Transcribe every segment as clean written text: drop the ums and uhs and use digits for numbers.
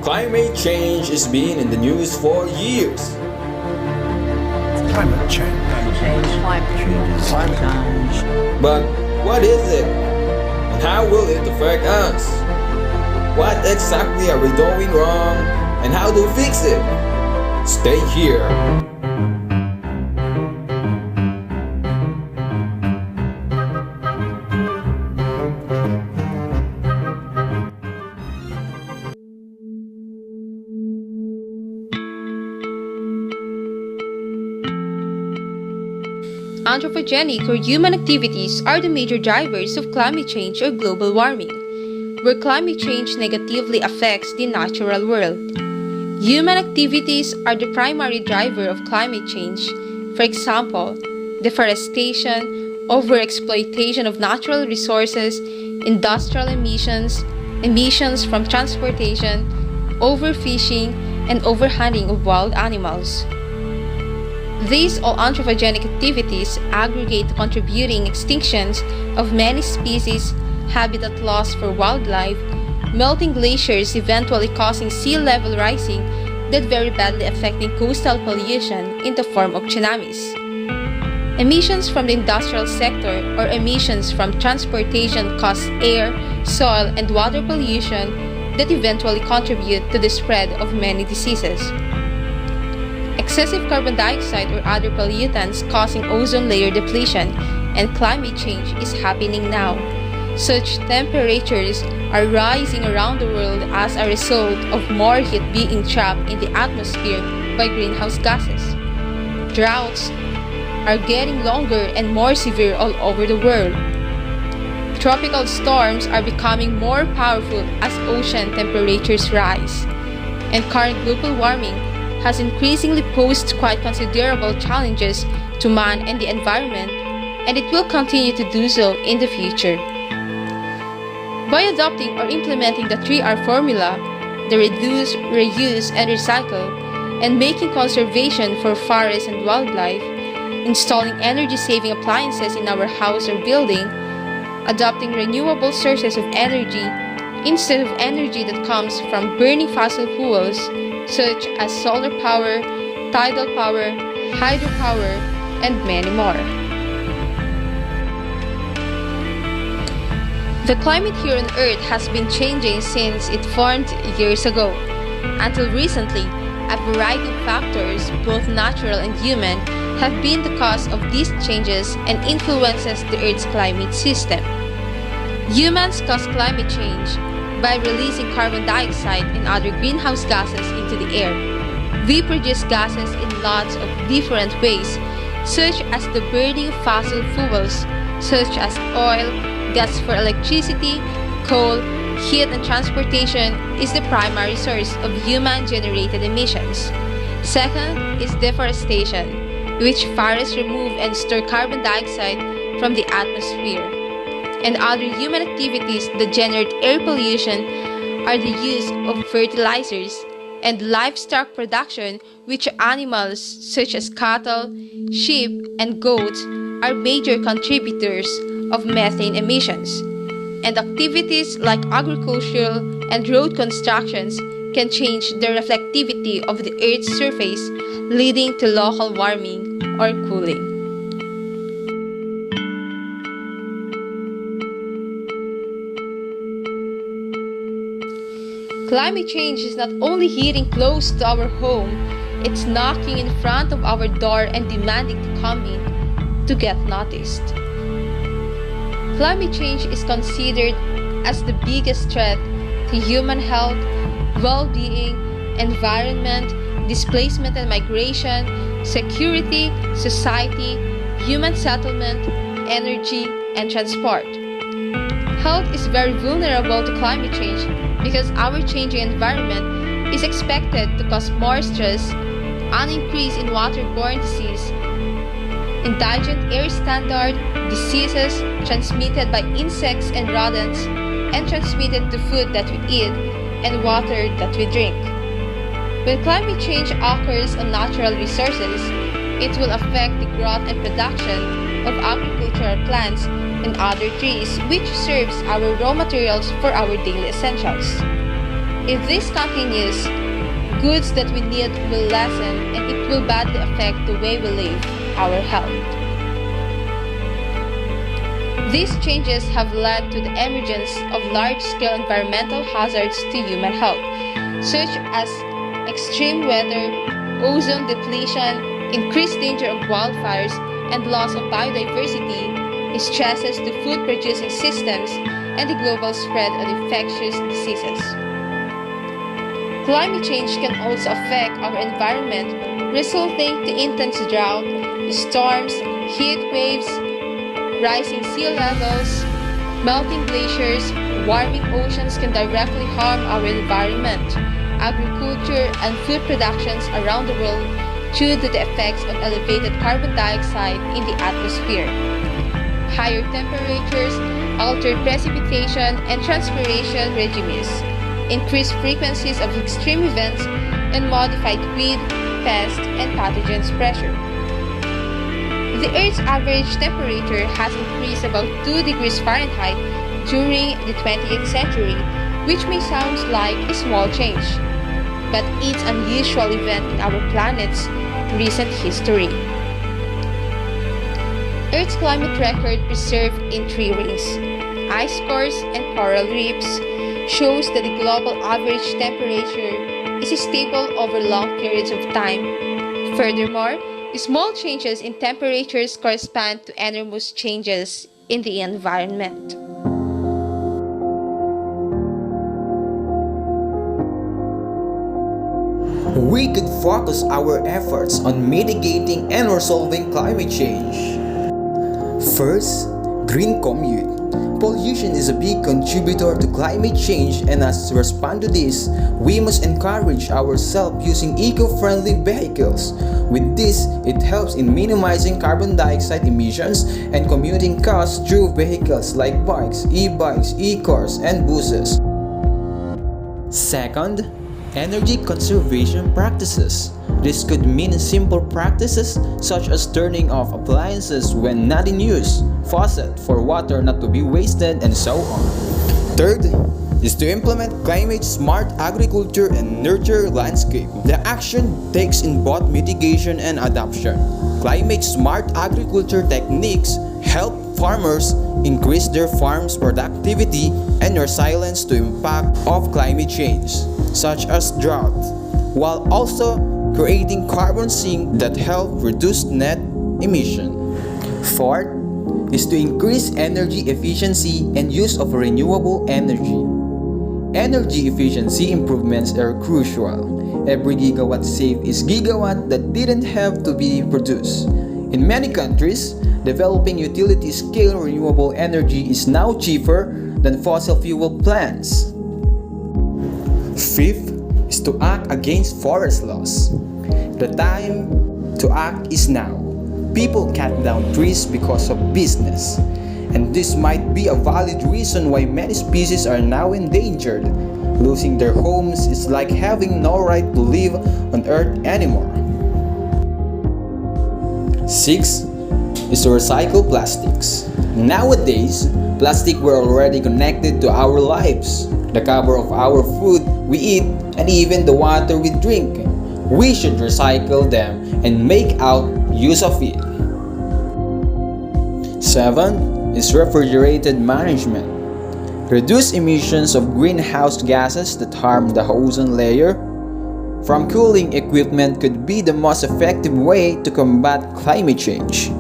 Climate change has been in the news for years. Climate change. Climate change. But what is it? And how will it affect us? What exactly are we doing wrong? And how to fix it? Stay here. Anthropogenic or human activities are the major drivers of climate change or global warming, where climate change negatively affects the natural world. Human activities are the primary driver of climate change. For example, deforestation, overexploitation of natural resources, industrial emissions, emissions from transportation, overfishing, and overhunting of wild animals. These all anthropogenic activities aggregate to contributing extinctions of many species, habitat loss for wildlife, melting glaciers eventually causing sea level rising that very badly affecting coastal pollution in the form of tsunamis. Emissions from the industrial sector or emissions from transportation cause air, soil, and water pollution that eventually contribute to the spread of many diseases. Excessive carbon dioxide or other pollutants causing ozone layer depletion, and climate change is happening now. Such temperatures are rising around the world as a result of more heat being trapped in the atmosphere by greenhouse gases. Droughts are getting longer and more severe all over the world. Tropical storms are becoming more powerful as ocean temperatures rise, and current global warming has increasingly posed quite considerable challenges to man and the environment, and it will continue to do so in the future. By adopting or implementing the 3R formula, the reduce, reuse, and recycle, and making conservation for forests and wildlife, installing energy-saving appliances in our house or building, adopting renewable sources of energy instead of energy that comes from burning fossil fuels, such as solar power, tidal power, hydropower, and many more. The climate here on Earth has been changing since it formed years ago. Until recently, a variety of factors, both natural and human, have been the cause of these changes and influences the Earth's climate system. Humans cause climate change by releasing carbon dioxide and other greenhouse gases into the air. We produce gases in lots of different ways, such as the burning of fossil fuels, such as oil, gas for electricity, coal, heat, and transportation is the primary source of human-generated emissions. Second is deforestation, which forests remove and store carbon dioxide from the atmosphere. And other human activities that generate air pollution are the use of fertilizers and livestock production, which animals such as cattle, sheep, and goats are major contributors of methane emissions. And activities like agricultural and road constructions can change the reflectivity of the Earth's surface, leading to local warming or cooling. Climate change is not only hitting close to our home, it's knocking in front of our door and demanding to come in to get noticed. Climate change is considered as the biggest threat to human health, well-being, environment, displacement and migration, security, society, human settlement, energy, and transport. Health is very vulnerable to climate change because our changing environment is expected to cause more stress, an increase in waterborne disease, indigent air standard, diseases transmitted by insects and rodents, and transmitted to food that we eat and water that we drink. When climate change occurs on natural resources, it will affect the growth and production of agricultural plants and other trees, which serves our raw materials for our daily essentials. If this continues, goods that we need will lessen and it will badly affect the way we live, our health. These changes have led to the emergence of large-scale environmental hazards to human health, such as extreme weather, ozone depletion, increased danger of wildfires, and loss of biodiversity, stresses to food-producing systems, and the global spread of infectious diseases. Climate change can also affect our environment, resulting to intense drought, storms, heat waves, rising sea levels, melting glaciers, warming oceans can directly harm our environment, agriculture, and food productions around the world due to the effects of elevated carbon dioxide in the atmosphere. Higher temperatures, altered precipitation and transpiration regimes, increased frequencies of extreme events, and modified weed, pest, and pathogens pressure. The Earth's average temperature has increased about 2 degrees Fahrenheit during the 20th century, which may sound like a small change, but it's an unusual event in our planet's recent history. Earth's climate record preserved in 3 rings, ice cores and coral reefs, shows that the global average temperature is stable over long periods of time. Furthermore, small changes in temperatures correspond to enormous changes in the environment. We could focus our efforts on mitigating and resolving climate change. First, green commute. Pollution is a big contributor to climate change, and as to respond to this, we must encourage ourselves using eco-friendly vehicles. With this, it helps in minimizing carbon dioxide emissions and commuting costs through vehicles like bikes, e-bikes, e-cars, and buses. Second, energy conservation practices. This could mean simple practices such as turning off appliances when not in use, faucet for water not to be wasted, and so on. Third is to implement climate-smart agriculture and nurture landscape. The action takes in both mitigation and adaptation. Climate-smart agriculture techniques help farmers increase their farm's productivity and resilience to impact of climate change, such as drought, while also creating carbon sinks that help reduce net emission. Fourth is to increase energy efficiency and use of renewable energy. Energy efficiency improvements are crucial. Every gigawatt saved is gigawatt that didn't have to be produced. In many countries, developing utility-scale renewable energy is now cheaper than fossil fuel plants. Fifth is to act against forest loss. The time to act is now. People cut down trees because of business, and this might be a valid reason why many species are now endangered. Losing their homes is like having no right to live on Earth anymore. Six is to recycle plastics. Nowadays, plastic were already connected to our lives. The cover of our food we eat and even the water we drink. We should recycle them and make out use of it. 7 is refrigerated management. Reduce emissions of greenhouse gases that harm the ozone layer. From cooling equipment could be the most effective way to combat climate change.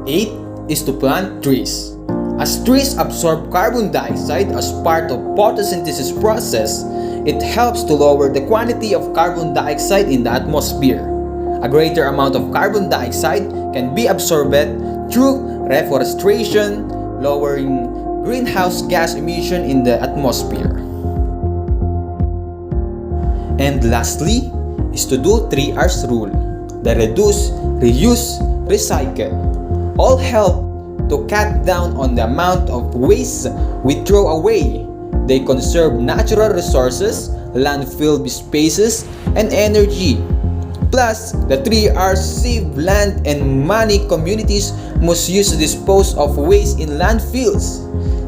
8 is to plant trees. As trees absorb carbon dioxide as part of photosynthesis process, it helps to lower the quantity of carbon dioxide in the atmosphere. A greater amount of carbon dioxide can be absorbed through reforestation, lowering greenhouse gas emission in the atmosphere. And lastly is to do 3 R's rule. The reduce, reuse, recycle. All help to cut down on the amount of waste we throw away. They conserve natural resources, landfill spaces, and energy. Plus, the 3 R's save land and money. Communities must use to dispose of waste in landfills.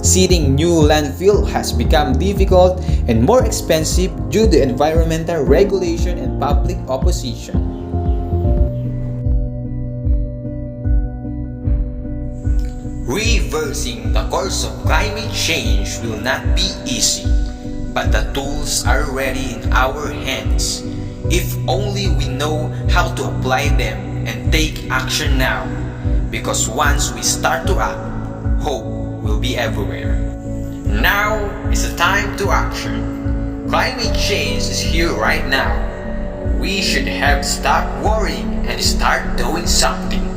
Seeding new landfill has become difficult and more expensive due to environmental regulation and public opposition. Reversing the course of climate change will not be easy, but the tools are ready in our hands. If only we know how to apply them and take action now, because once we start to act, hope will be everywhere. Now is the time to action. Climate change is here right now. We should have stopped worrying and start doing something,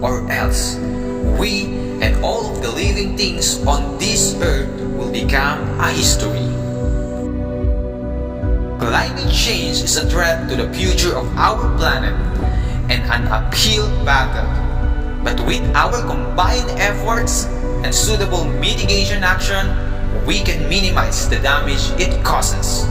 or else we and all of the living things on this earth will become a history. Climate change is a threat to the future of our planet and an uphill battle. But with our combined efforts and suitable mitigation action, we can minimize the damage it causes.